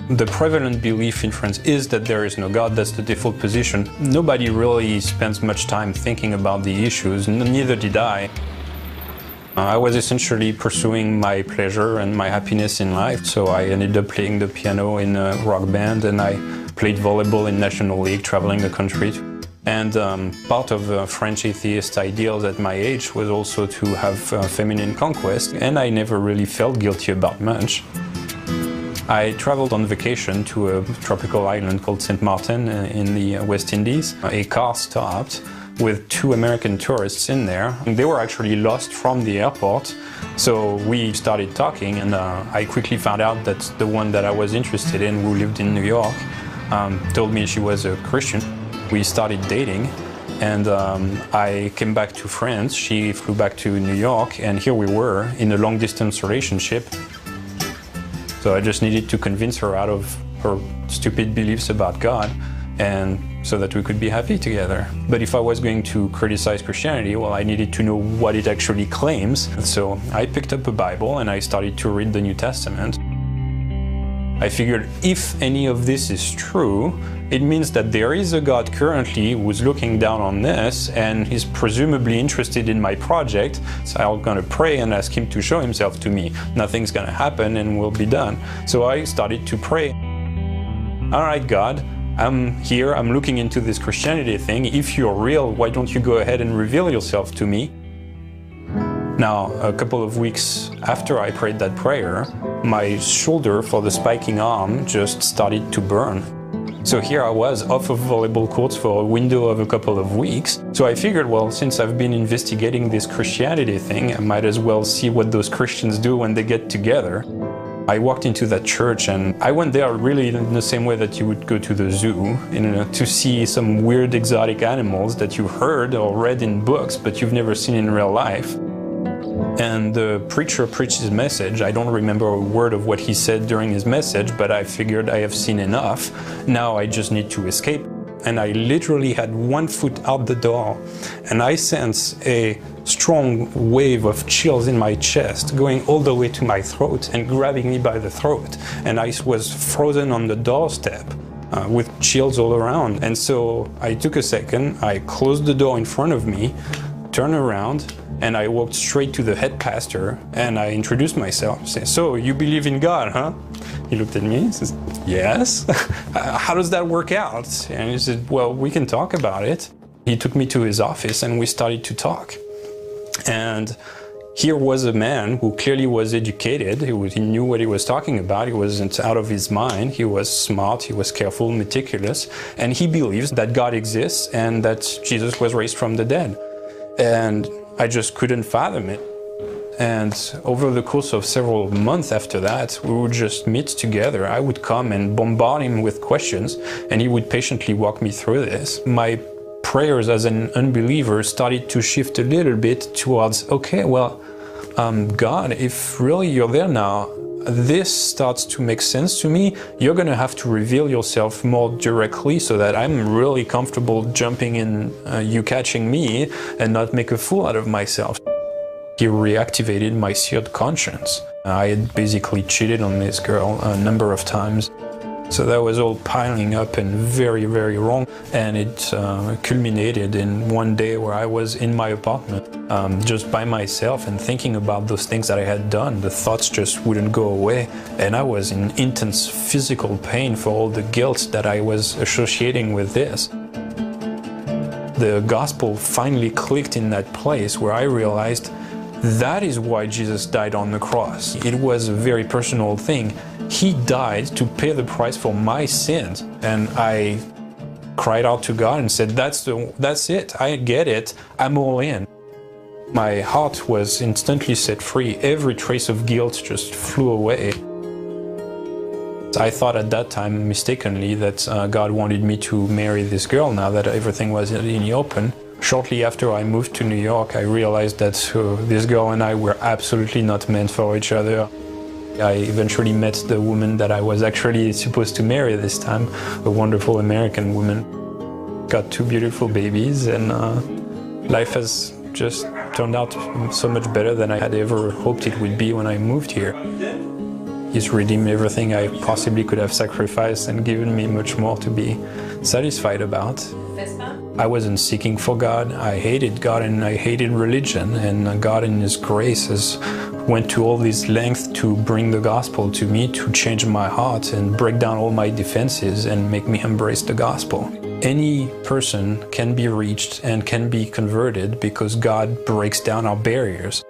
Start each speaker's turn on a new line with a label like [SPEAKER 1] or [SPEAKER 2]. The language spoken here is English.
[SPEAKER 1] The prevalent belief in France is that there is no God. That's the default position. Nobody really spends much time thinking about the issues, neither did I. I was essentially pursuing my pleasure and my happiness in life, so I ended up playing the piano in a rock band, and I played volleyball in National League, traveling the country. And part of the French atheist ideals at my age was also to have feminine conquest, and I never really felt guilty about much. I traveled on vacation to a tropical island called Saint Martin in the West Indies. A car stopped with 2 American tourists in there. They were actually lost from the airport, so we started talking, and I quickly found out that the one that I was interested in, who lived in New York, told me she was a Christian. We started dating, and I came back to France. She flew back to New York, and here we were in a long-distance relationship. So I just needed to convince her out of her stupid beliefs about God, and so that we could be happy together. But if I was going to criticize Christianity, well, I needed to know what it actually claims. So I picked up a Bible and I started to read the New Testament. I figured if any of this is true, it means that there is a God currently who's looking down on this, and he's presumably interested in my project, so I'm gonna pray and ask him to show himself to me. Nothing's gonna happen and we'll be done. So I started to pray. All right, God, I'm here, I'm looking into this Christianity thing. If you're real, why don't you go ahead and reveal yourself to me? Now, a couple of weeks after I prayed that prayer, my shoulder for the spiking arm just started to burn. So here I was off of volleyball courts for a window of a couple of weeks. So I figured, well, since I've been investigating this Christianity thing, I might as well see what those Christians do when they get together. I walked into that church, and I went there really in the same way that you would go to the zoo, to see some weird exotic animals that you heard or read in books, but you've never seen in real life. And the preacher preached his message. I don't remember a word of what he said during his message, but I figured I have seen enough. Now I just need to escape. And I literally had 1 foot out the door, and I sensed a strong wave of chills in my chest going all the way to my throat and grabbing me by the throat. And I was frozen on the doorstep with chills all around. And so I took a second, I closed the door in front of me, turned around, and I walked straight to the head pastor, and I introduced myself. I said, "So, you believe in God, huh?" He looked at me and says, "Yes." "How does that work out?" And he said, "Well, we can talk about it." He took me to his office and we started to talk. And here was a man who clearly was educated. He knew what he was talking about. He wasn't out of his mind. He was smart, he was careful, meticulous, and he believes that God exists and that Jesus was raised from the dead. And I just couldn't fathom it. And over the course of several months after that, we would just meet together. I would come and bombard him with questions, and he would patiently walk me through this. My prayers as an unbeliever started to shift a little bit towards, okay, well, God, if really you're there now, this starts to make sense to me. You're going to have to reveal yourself more directly so that I'm really comfortable jumping in, you catching me, and not make a fool out of myself. He reactivated my seared conscience. I had basically cheated on this girl a number of times. So that was all piling up and very, very wrong. And it culminated in one day where I was in my apartment, just by myself and thinking about those things that I had done. The thoughts just wouldn't go away. And I was in intense physical pain for all the guilt that I was associating with this. The gospel finally clicked in that place where I realized that is why Jesus died on the cross. It was a very personal thing. He died to pay the price for my sins. And I cried out to God and said, that's it, I get it, I'm all in. My heart was instantly set free. Every trace of guilt just flew away. I thought at that time, mistakenly, that God wanted me to marry this girl now that everything was in the open. Shortly after I moved to New York, I realized that this girl and I were absolutely not meant for each other. I eventually met the woman that I was actually supposed to marry this time, a wonderful American woman. Got 2 beautiful babies, and life has just turned out so much better than I had ever hoped it would be when I moved here. He's redeemed everything I possibly could have sacrificed and given me much more to be satisfied about. I wasn't seeking for God. I hated God and I hated religion, and God in His grace has went to all these lengths to bring the gospel to me, to change my heart and break down all my defenses and make me embrace the gospel. Any person can be reached and can be converted because God breaks down our barriers.